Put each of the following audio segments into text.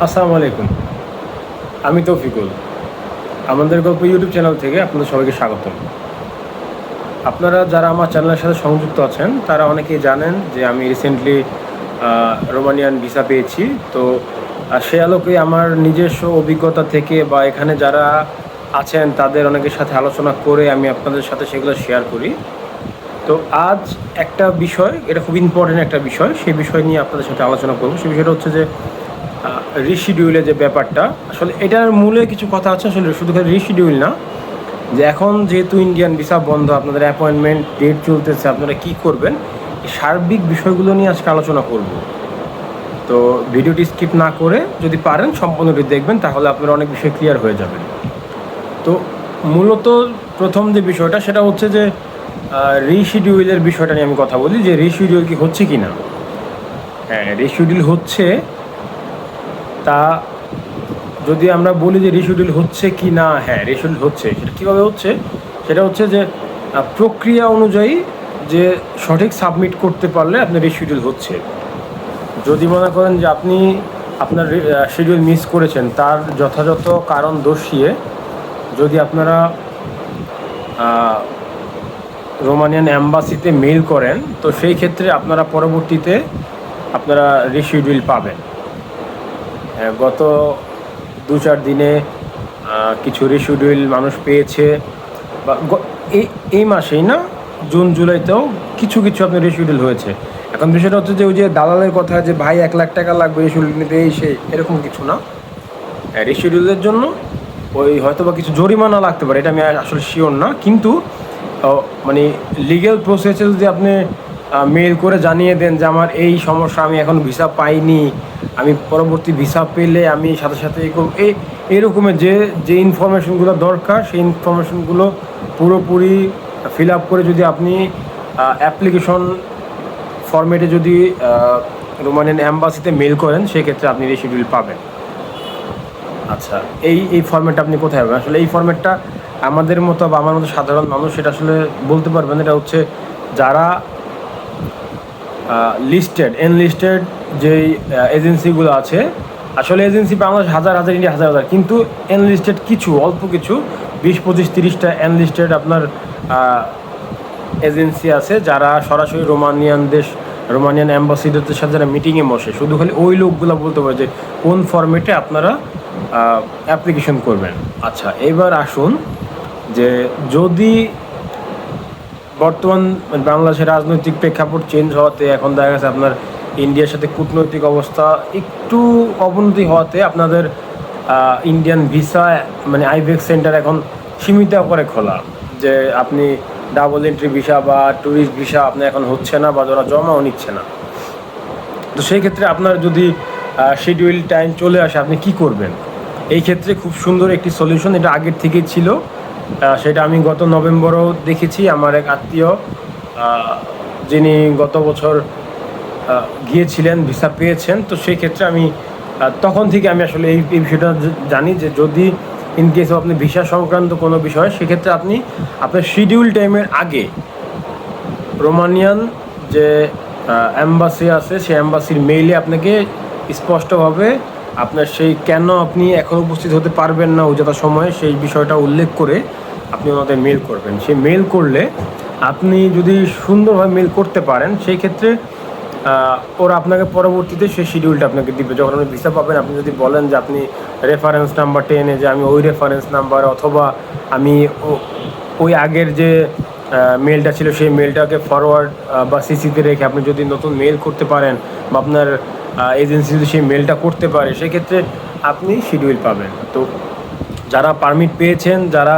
আসসালামু আলাইকুম। আমি তৌফিকুল। আমাদের গল্প ইউটিউব চ্যানেল থেকে আপনাদের সবাইকে স্বাগতম। আপনারা যারা আমার চ্যানেলের সাথে সংযুক্ত আছেন তারা অনেকেই জানেন যে আমি রিসেন্টলি রোমানিয়ান ভিসা পেয়েছি। তো সে আলোকে আমার নিজস্ব অভিজ্ঞতা থেকে বা এখানে যারা আছেন তাদের অনেকের সাথে আলোচনা করে আমি আপনাদের সাথে সেগুলো শেয়ার করি। তো আজ একটা বিষয়, এটা খুব ইম্পর্টেন্ট একটা বিষয়, সেই বিষয় নিয়ে আপনাদের সাথে আলোচনা করব। সেই বিষয়টা হচ্ছে যে রিশিডিউলের যে ব্যাপারটা, আসলে এটার মূলে কিছু কথা আছে। আসলে শুধু খালি রিশিডিউল না, যে এখন যেহেতু ইন্ডিয়ান ভিসা বন্ধ, আপনাদের অ্যাপয়েন্টমেন্ট ডেট চলতেছে, আপনারা কি করবেন, এই সার্বিক বিষয়গুলো নিয়ে আজকে আলোচনা করব। তো ভিডিওটি স্কিপ না করে যদি পারেন সম্পূর্ণটি দেখবেন, তাহলে আপনারা অনেক বিষয় ক্লিয়ার হয়ে যাবেন। তো মূলত প্রথম যে বিষয়টা সেটা হচ্ছে যে রিশিডিউলের বিষয়টা নিয়ে আমি কথা বলি, যে রিশিডিউল কি হচ্ছে কি না। হ্যাঁ, রিশিডিউল হচ্ছে। তা যদি আমরা বলি যে রিশিডিউল হচ্ছে কি না, হ্যাঁ রিশিডিউল হচ্ছে। সেটা কীভাবে হচ্ছে? সেটা হচ্ছে যে প্রক্রিয়া অনুযায়ী যে সঠিক সাবমিট করতে পারলে আপনার রিশিডিউল হচ্ছে। যদি মনে করেন যে আপনি আপনার শিডিউল মিস করেছেন, তার যথাযথ কারণ দর্শিয়ে যদি আপনারা রোমানিয়ান অ্যাম্বাসিতে মেইল করেন, তো সেই ক্ষেত্রে আপনারা পরবর্তীতে আপনারা রিশিডিউল পাবেন। গত 2-4 দিনে কিছু রিশিডিউল মানুষ পেয়েছে, বা এই মাসেই না, জুন জুলাইতেও কিছু কিছু আপনার রিশিডিউল হয়েছে। এখন বিষয়টা হচ্ছে যে ওই যে দালালের কথা, যে ভাই 1 লাখ টাকা লাগবে রিশিডিউল নিতে, এই সেই এরকম কিছু না। রিশিডিউলের জন্য ওই হয়তো বা কিছু জরিমানা লাগতে পারে, এটা আমি আসলে শিওর না, কিন্তু মানে লিগ্যাল প্রসেসে যদি আপনি মেল করে জানিয়ে দেন যে আমার এই সমস্যা, আমি এখন ভিসা পাইনি, আমি পরবর্তী ভিসা পেলে আমি সাথে সাথে এইরকমের যে যে ইনফরমেশনগুলো দরকার, সেই ইনফরমেশনগুলো পুরোপুরি ফিল আপ করে যদি আপনি অ্যাপ্লিকেশন ফরম্যাটে যদি রোমানিয়ান অ্যাম্বাসিতে মেল করেন, সেক্ষেত্রে আপনি রিশিডিউল পাবেন। আচ্ছা, এই ফরম্যাটটা আপনি কোথায় পাবেন? আসলে এই ফরম্যাটটা আমাদের মতো বা আমার মতো সাধারণ মানুষ সেটা আসলে বলতে পারবেন। এটা হচ্ছে যারা এনলিস্টেড যেই এজেন্সিগুলো আছে, আসলে এজেন্সি বাংলাদেশ হাজার হাজার, ইন্ডিয়া হাজার হাজার, কিন্তু এনলিস্টেড কিছু অল্প কিছু 20-25-30টা এনলিস্টেড আপনার এজেন্সি আছে, যারা সরাসরি রোমানিয়ান অ্যাম্বাসিডারদের সাথে যারা মিটিংয়ে বসে, শুধু খালি ওই লোকগুলো বলতে পারে যে কোন ফরম্যাটে আপনারা অ্যাপ্লিকেশন করবেন। আচ্ছা, এবার আসুন যে যদি বর্তমান বাংলাদেশের রাজনৈতিক প্রেক্ষাপট চেঞ্জ হওয়াতে, এখন দেখা গেছে আপনার ইন্ডিয়ার সাথে কূটনৈতিক অবস্থা একটু অবনতি হওয়াতে আপনাদের ইন্ডিয়ান ভিসা মানে আইভেক্স সেন্টার এখন সীমিত করে খোলা, যে আপনি ডাবল এন্ট্রি ভিসা বা ট্যুরিস্ট ভিসা আপনার এখন হচ্ছে না, বা যারা জমাও নিচ্ছে না। তো সেই ক্ষেত্রে আপনার যদি শিডিউল টাইম চলে আসে, আপনি কি করবেন? এই ক্ষেত্রে খুব সুন্দর একটি সলিউশন, এটা আগের থেকেই ছিল। সেটা আমি গত নভেম্বরও দেখেছি। আমার এক আত্মীয়, যিনি গত বছর গিয়েছিলেন, ভিসা পেয়েছেন। তো সেই ক্ষেত্রে আমি তখন থেকে আমি আসলে এই বিষয়টা জানি যে যদি ইন কেস আপনি ভিসা সংক্রান্ত কোনো বিষয়, সেক্ষেত্রে আপনি আপনার শিডিউল টাইমের আগে রোমানিয়ান যে অ্যাম্বাসি আছে, সেই অ্যাম্বাসির মেইলে আপনাকে স্পষ্টভাবে আপনার সেই কেন আপনি এখন উপস্থিত হতে পারবেন না যথা সময়ে, সেই বিষয়টা উল্লেখ করে আপনি ওনাদের মেল করবেন। সেই মেল করলে আপনি যদি সুন্দরভাবে মেল করতে পারেন, সেই ক্ষেত্রে ওরা আপনাকে পরবর্তীতে সেই শিডিউলটা আপনাকে দিবে। যখন আপনি ভিসা পাবেন, আপনি যদি বলেন যে আপনি রেফারেন্স নাম্বার টেনে, যে আমি ওই রেফারেন্স নাম্বার, অথবা আমি ওই আগের যে মেলটা ছিল সেই মেলটাকে ফরওয়ার্ড বা সিসিতে রেখে আপনি যদি নতুন মেল করতে পারেন, বা আপনার এজেন্সি যদি সেই মেলটা করতে পারে, সেক্ষেত্রে আপনি শিডিউল পাবেন। তো যারা পারমিট পেয়েছেন, যারা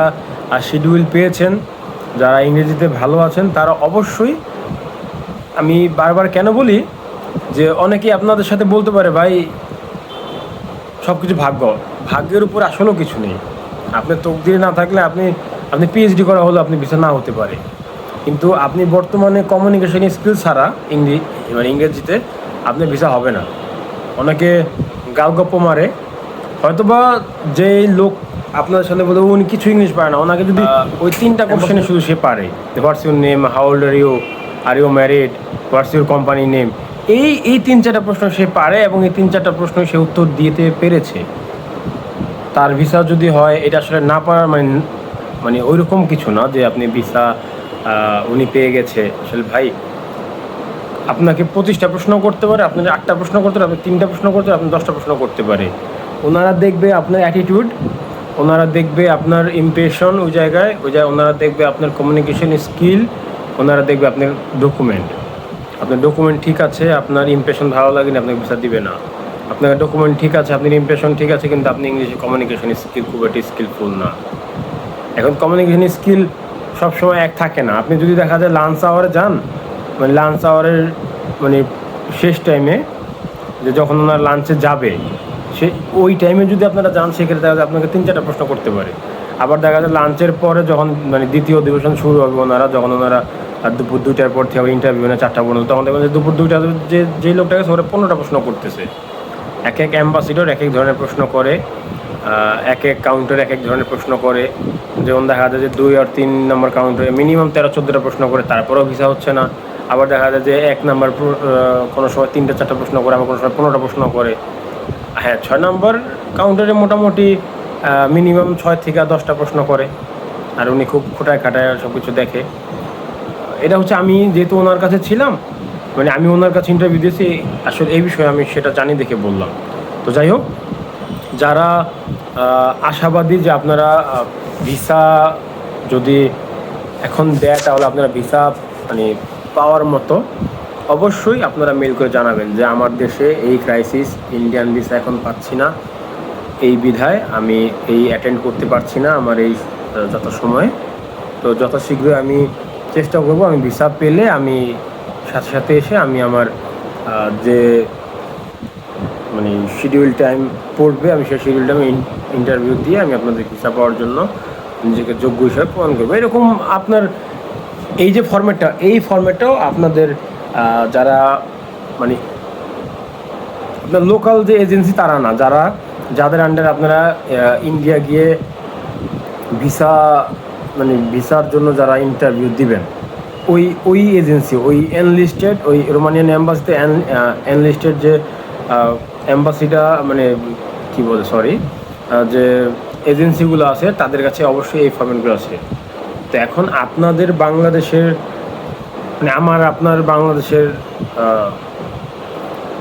শিডিউল পেয়েছেন, যারা ইংরেজিতে ভালো আছেন, তারা অবশ্যই, আমি বারবার কেন বলি যে অনেকেই আপনাদের সাথে বলতে পারে ভাই সব কিছু ভাগ্যের উপর আসলেও কিছু নেই। আপনার তকদিরে না থাকলে আপনি পিএইচডি করা হলে আপনি ভিসা না হতে পারে। কিন্তু আপনি বর্তমানে কমিউনিকেশন স্কিল ছাড়া ইংরেজিতে আপনার ভিসা হবে না। অনেকে গালগপ্প মারে, হয়তোবা যে লোক আপনার সাথে বলতে উনি কিছু ইংলিশ পারে না, ওনাকে যদি ওই 3টা কোশ্চেনে শুধু সে পারে, what's your name, how old are you married, what's your company name, এই 3-4টা প্রশ্ন সে পারে এবং এই 3-4টা প্রশ্ন সে উত্তর দিতে পেরেছে। তার ভিসা যদি হয়, এটা আসলে না পারার মানে ওইরকম কিছু না যে আপনি ভিসা উনি পেয়ে গেছে। আসলে ভাই, আপনাকে 25টা প্রশ্ন করতে পারে, আপনার 8টা প্রশ্ন করতে পারে, আপনি 3টা প্রশ্ন করতে পারে, আপনি 10টা প্রশ্ন করতে পারে। ওনারা দেখবে আপনার অ্যাটিটিউড, ওনারা দেখবে আপনার ইমপ্রেশন ওই জায়গায়, ওনারা দেখবে আপনার কমিউনিকেশন স্কিল, ওনারা দেখবে আপনার ডকুমেন্ট। আপনার ডকুমেন্ট ঠিক আছে, আপনার ইমপ্রেশন ভালো লাগে না, আপনাকে ভিসা দিবে না। আপনার ডকুমেন্ট ঠিক আছে, আপনার ইমপ্রেশন ঠিক আছে, কিন্তু আপনি ইংলিশে কমিউনিকেশন স্কিল খুব একটা স্কিলফুল না। এখন কমিউনিকেশন স্কিল সবসময় এক থাকে না। আপনি যদি দেখা যায় লাঞ্চ আওয়ারে যান, মানে লাঞ্চ আওয়ারের মানে শেষ টাইমে, যে যখন ওনার লাঞ্চে যাবে, সে ওই টাইমে যদি আপনারা যান, সেক্ষেত্রে দেখা যায় আপনাকে 3-4টা প্রশ্ন করতে পারে। আবার দেখা যায় লাঞ্চের পরে যখন মানে দ্বিতীয় অধিবেশন শুরু হবে, যখন ওনারা দুপুর 2টার পর থেকে ইন্টারভিউ না 4টা পর্যন্ত, তখন দেখবেন যে দুপুর 2টা যেই লোকটা গেছে ওরা 15টা প্রশ্ন করতেছে। এক অ্যাম্বাসিডর এক ধরনের প্রশ্ন করে, এক কাউন্টারে এক ধরনের প্রশ্ন করে। যেমন দেখা যায় যে 2 আর 3 নম্বর কাউন্টারে মিনিমাম 13-14টা প্রশ্ন করে, তারপরেও ভিসা হচ্ছে না। আবার দেখা যায় যে 1 নাম্বার কোনো সময় 3-4টা প্রশ্ন করে, আবার কোনো সময় 15টা প্রশ্ন করে। হ্যাঁ, 6 নম্বর কাউন্টারে মোটামুটি মিনিমাম 6 থেকে 10টা প্রশ্ন করে, আর উনি খুব খোটায় খাটায় সব কিছু দেখে। এটা হচ্ছে, আমি যেহেতু ওনার কাছে ছিলাম, মানে আমি ওনার কাছে ইন্টারভিউ দিয়েছি, আসলে এই বিষয়ে আমি সেটা জানি দেখে বললাম। তো যাই হোক, যারা আশাবাদী যে আপনারা ভিসা যদি এখন দেয় তাহলে আপনারা ভিসা মানে পাওয়ার মতো, অবশ্যই আপনারা মেল করে জানাবেন যে আমার দেশে এই ক্রাইসিস, ইন্ডিয়ান ভিসা এখন পাচ্ছি না, এই বিধায় আমি এই অ্যাটেন্ড করতে পারছি না আমার এই যথাসময়ে। তো যথাশীঘ্রই আমি চেষ্টা করব, আমি ভিসা পেলে আমি সাথে সাথে এসে আমি আমার যে মানে শিডিউল টাইম পড়বে, আমি সেই শিডিউল টাইমে ইন্টারভিউ দিয়ে আমি আপনাদের ভিসা পাওয়ার জন্য নিজেকে যোগ্য হিসাবে প্রমাণ করবো। এরকম আপনার এই যে ফরম্যাটটা, এই ফরম্যাটটাও আপনাদের যারা মানে আপনার লোকাল যে এজেন্সি, তারা না, যাদের আন্ডারে আপনারা ইন্ডিয়া গিয়ে ভিসা মানে ভিসার জন্য যারা ইন্টারভিউ দিবেন, ওই এজেন্সি, ওই এনলিস্টেড, ওই রোমানিয়ান অ্যাম্বাসিতে এনলিস্টেড যে অ্যাম্বাসিটা মানে কী বলে সরি যে এজেন্সিগুলো আছে, তাদের কাছে অবশ্যই এই ফরম্যাটগুলো আছে। তো এখন আপনাদের বাংলাদেশের মানে আপনার বাংলাদেশের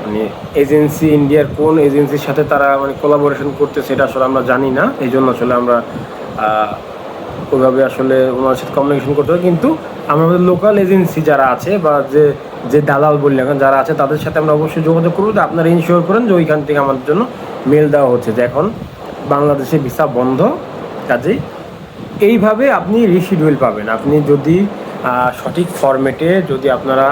মানে এজেন্সি, ইন্ডিয়ার কোন এজেন্সির সাথে তারা মানে কোলাবোরেশন করতে, সেটা আসলে আমরা জানি না। এই জন্য আসলে আমরা ওইভাবে আসলে ওনার সাথে কমিউনিকেশন করতে হবে। কিন্তু আমাদের লোকাল এজেন্সি যারা আছে বা যে দালাল বললে এখন যারা আছে, তাদের সাথে আমরা অবশ্যই যোগাযোগ করবো যে আপনারা ইনশিওর করেন যে ওইখান থেকে আমাদের জন্য মেল দেওয়া হচ্ছে যে এখন বাংলাদেশে ভিসা বন্ধ। কাজেই এইভাবে আপনি রিশিডিউল পাবেন। আপনি যদি সঠিক ফরম্যাটে যদি আপনারা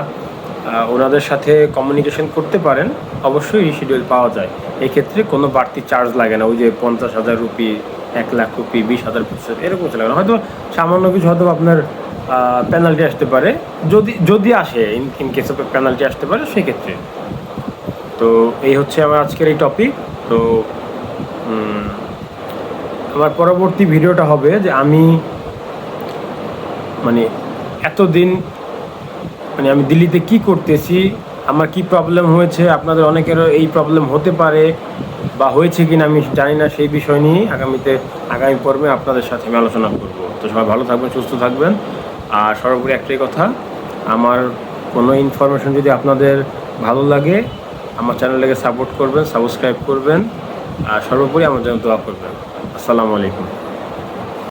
ওনাদের সাথে কমিউনিকেশন করতে পারেন, অবশ্যই রিশিডিউল পাওয়া যায়। এক্ষেত্রে কোনো বাড়তি চার্জ লাগে না, ওই যে 50,000 রুপি, 1 লাখ রুপি, 20,000 এরকম চলে লাগে না। হয়তো সামান্য কিছু হয়তো আপনার পেনাল্টি আসতে পারে, যদি আসে, ইন কেস অফ পেনাল্টি আসতে পারে সেক্ষেত্রে। তো এই হচ্ছে আমার আজকের এই টপিক। তো আমার পরবর্তী ভিডিওটা হবে যে আমি মানে এতদিন মানে আমি দিল্লিতে কি করতেছি, আমার কি প্রবলেম হয়েছে, আপনাদের অনেকেরও এই প্রবলেম হতে পারে বা হয়েছে কিনা আমি জানি না, সেই বিষয় নিয়ে আগামী পর্বে আপনাদের সাথে আমি আলোচনা করব। তো সবাই ভালো থাকবেন, সুস্থ থাকবেন। আর সর্বোপরি একটাই কথা, আমার কোনো ইনফরমেশন যদি আপনাদের ভালো লাগে, আমার চ্যানেলটাকে সাপোর্ট করবেন, সাবস্ক্রাইব করবেন, আর সর্বোপরি আমার জন্য দোয়া করবেন। আসসালামু আলাইকুম।